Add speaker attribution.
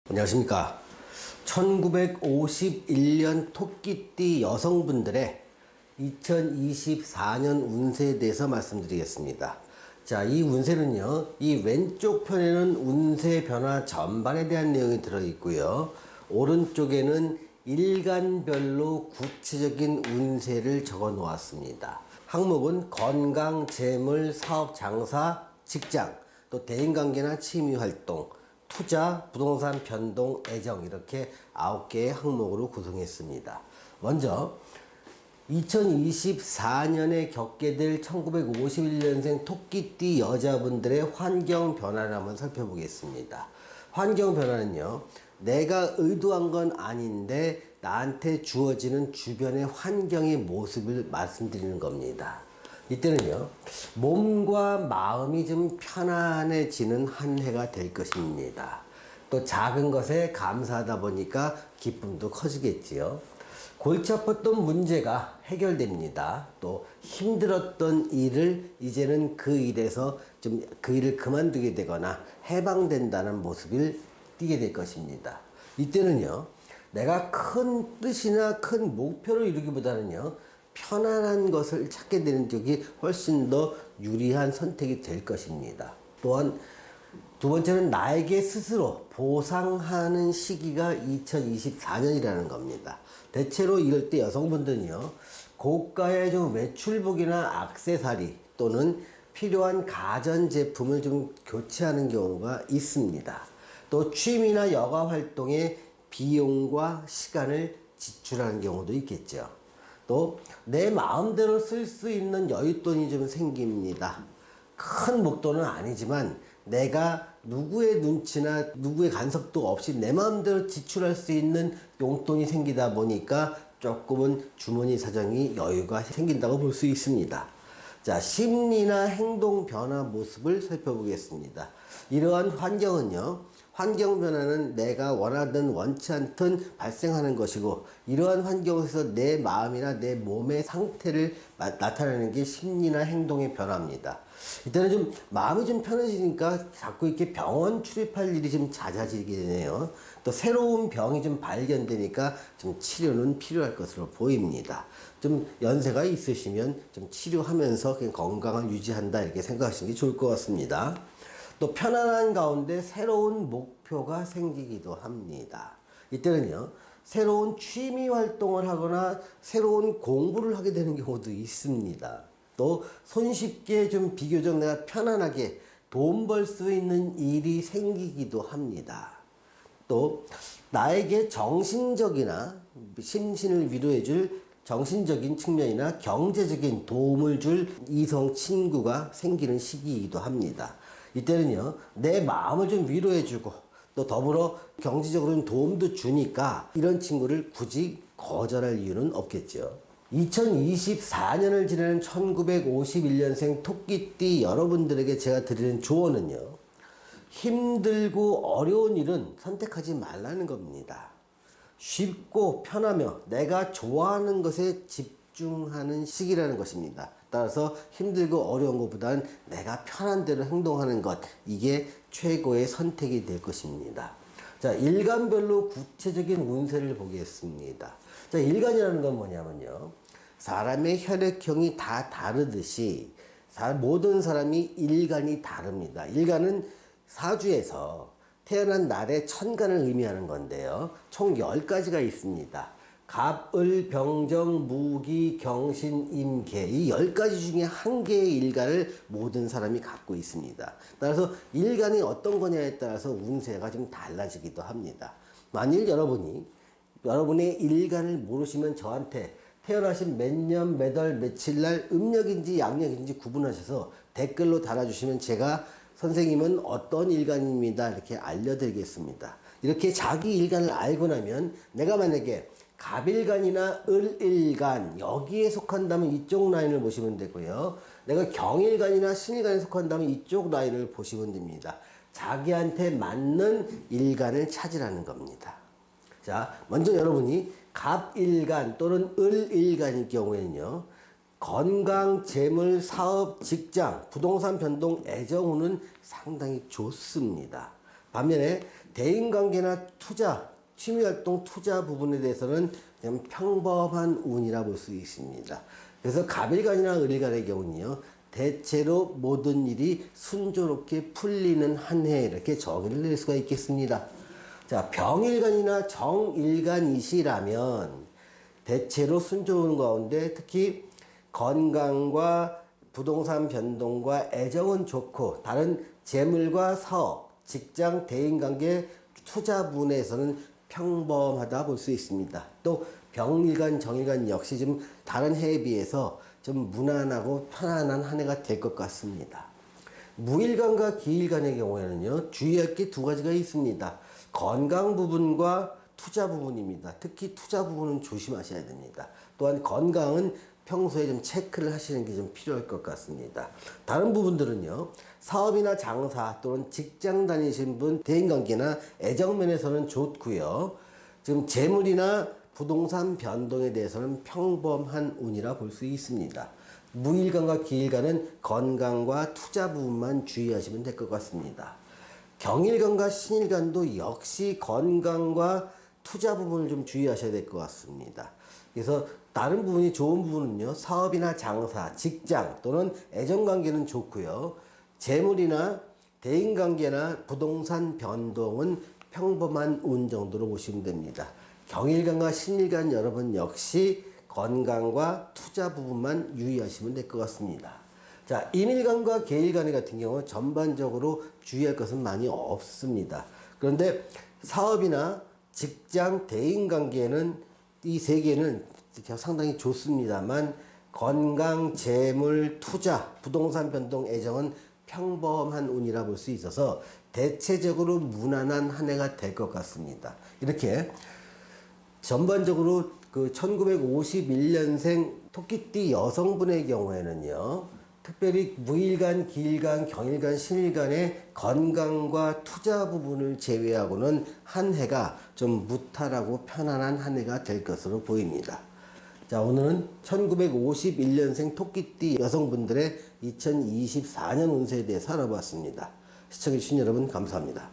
Speaker 1: 안녕하십니까. 1951년 토끼띠 여성분들의 2024년 운세에 대해서 말씀드리겠습니다. 자, 이 운세는요, 이 왼쪽 편에는 운세 변화 전반에 대한 내용이 들어있고요, 오른쪽에는 일간별로 구체적인 운세를 적어 놓았습니다. 항목은 건강, 재물, 사업, 장사, 직장, 또 대인관계나 취미활동, 투자, 부동산 변동, 애정, 이렇게 9개의 항목으로 구성했습니다. 먼저 2024년에 겪게 될 1951년생 토끼띠 여자분들의 환경 변화를 한번 살펴보겠습니다. 환경 변화는요, 내가 의도한 건 아닌데 나한테 주어지는 주변의 환경의 모습을 말씀드리는 겁니다. 이때는요, 몸과 마음이 좀 편안해지는 한 해가 될 것입니다. 또 작은 것에 감사하다 보니까 기쁨도 커지겠지요. 골치 아팠던 문제가 해결됩니다. 또 힘들었던 일을 이제는 그 일에서 좀 그 일을 그만두게 되거나 해방된다는 모습을 띠게 될 것입니다. 이때는요, 내가 큰 뜻이나 큰 목표를 이루기보다는요, 편안한 것을 찾게 되는 쪽이 훨씬 더 유리한 선택이 될 것입니다. 또한 두 번째는 나에게 스스로 보상하는 시기가 2024년이라는 겁니다. 대체로 이럴 때 여성분들은요, 고가의 좀 외출복이나 액세서리 또는 필요한 가전제품을 좀 교체하는 경우가 있습니다. 또 취미나 여가 활동에 비용과 시간을 지출하는 경우도 있겠죠. 또 내 마음대로 쓸 수 있는 여윳돈이 좀 생깁니다. 큰 목돈은 아니지만 내가 누구의 눈치나 누구의 간섭도 없이 내 마음대로 지출할 수 있는 용돈이 생기다 보니까 조금은 주머니 사정이 여유가 생긴다고 볼 수 있습니다. 자, 심리나 행동 변화 모습을 살펴보겠습니다. 이러한 환경은요, 환경 변화는 내가 원하든 원치 않든 발생하는 것이고, 이러한 환경에서 내 마음이나 내 몸의 상태를 나타내는 게 심리나 행동의 변화입니다. 이때는 좀 마음이 좀 편해지니까 자꾸 이렇게 병원 출입할 일이 좀 잦아지게 되네요. 또 새로운 병이 좀 발견되니까 좀 치료는 필요할 것으로 보입니다. 좀 연세가 있으시면 좀 치료하면서 그냥 건강을 유지한다, 이렇게 생각하시는 게 좋을 것 같습니다. 또 편안한 가운데 새로운 목표가 생기기도 합니다. 이때는요, 새로운 취미 활동을 하거나 새로운 공부를 하게 되는 경우도 있습니다. 또 손쉽게 좀 비교적 내가 편안하게 돈 벌 수 있는 일이 생기기도 합니다. 또 나에게 정신적이나 심신을 위로해줄 정신적인 측면이나 경제적인 도움을 줄 이성 친구가 생기는 시기이기도 합니다. 이때는요, 내 마음을 좀 위로해주고 또 더불어 경제적으로는 도움도 주니까 이런 친구를 굳이 거절할 이유는 없겠죠. 2024년을 지내는 1951년생 토끼띠 여러분들에게 제가 드리는 조언은요, 힘들고 어려운 일은 선택하지 말라는 겁니다. 쉽고 편하며 내가 좋아하는 것에 집중하는 시기라는 것입니다. 따라서 힘들고 어려운 것보다는 내가 편한 대로 행동하는 것, 이게 최고의 선택이 될 것입니다. 자, 일간별로 구체적인 운세를 보겠습니다. 자, 일간이라는 건 뭐냐면요, 사람의 혈액형이 다 다르듯이 모든 사람이 일간이 다릅니다. 일간은 사주에서 태어난 날의 천간을 의미하는 건데요, 총 10가지가 있습니다. 갑, 을, 병정, 무기, 경신, 임, 개, 이 10가지 중에 한 개의 일간을 모든 사람이 갖고 있습니다. 따라서 일간이 어떤 거냐에 따라서 운세가 좀 달라지기도 합니다. 만일 여러분의 일간을 모르시면 저한테 태어나신 몇 년, 몇 월, 며칠 날 음력인지 양력인지 구분하셔서 댓글로 달아주시면 제가 선생님은 어떤 일간입니다, 이렇게 알려드리겠습니다. 이렇게 자기 일간을 알고 나면 내가 만약에 갑일간이나 을일간 여기에 속한다면 이쪽 라인을 보시면 되고요, 내가 경일간이나 신일간에 속한다면 이쪽 라인을 보시면 됩니다. 자기한테 맞는 일간을 찾으라는 겁니다. 자, 먼저 여러분이 갑일간 또는 을일간일 경우에는요, 건강, 재물, 사업, 직장, 부동산 변동, 애정운은 상당히 좋습니다. 반면에 대인관계나 투자, 취미활동 투자 부분에 대해서는 그냥 평범한 운이라 볼 수 있습니다. 그래서 갑일간이나 을일간의 경우는요, 대체로 모든 일이 순조롭게 풀리는 한 해 이렇게 정의를 낼 수가 있겠습니다. 자, 병일간이나 정일간이시라면 대체로 순조로운 가운데 특히 건강과 부동산 변동과 애정은 좋고 다른 재물과 사업, 직장, 대인관계, 투자 부분에서는 평범하다 볼 수 있습니다. 또 병일간, 정일간 역시 좀 다른 해에 비해서 좀 무난하고 편안한 한 해가 될 것 같습니다. 무일간과 기일간의 경우에는요, 주의할 게 두 가지가 있습니다. 건강 부분과 투자 부분입니다. 특히 투자 부분은 조심하셔야 됩니다. 또한 건강은 평소에 좀 체크를 하시는 게 좀 필요할 것 같습니다. 다른 부분들은요, 사업이나 장사 또는 직장 다니신 분, 대인관계나 애정면에서는 좋고요. 지금 재물이나 부동산 변동에 대해서는 평범한 운이라 볼 수 있습니다. 무일간과 기일간은 건강과 투자 부분만 주의하시면 될 것 같습니다. 경일간과 신일간도 역시 건강과 투자 부분을 좀 주의하셔야 될 것 같습니다. 그래서 다른 부분이 좋은 부분은요, 사업이나 장사, 직장 또는 애정관계는 좋고요. 재물이나 대인관계나 부동산 변동은 평범한 운 정도로 보시면 됩니다. 경일간과 신일간 여러분 역시 건강과 투자 부분만 유의하시면 될 것 같습니다. 자, 임일간과 계일간 같은 경우 전반적으로 주의할 것은 많이 없습니다. 그런데 사업이나 직장, 대인관계는 이 세 개는 상당히 좋습니다만 건강, 재물, 투자, 부동산 변동, 애정은 평범한 운이라 볼 수 있어서 대체적으로 무난한 한 해가 될 것 같습니다. 이렇게 전반적으로 그 1951년생 토끼띠 여성분의 경우에는요, 특별히 무일간, 기일간, 경일간, 신일간의 건강과 투자 부분을 제외하고는 한 해가 좀 무탈하고 편안한 한 해가 될 것으로 보입니다. 자, 오늘은 1951년생 토끼띠 여성분들의 2024년 운세에 대해서 알아봤습니다. 시청해주신 여러분 감사합니다.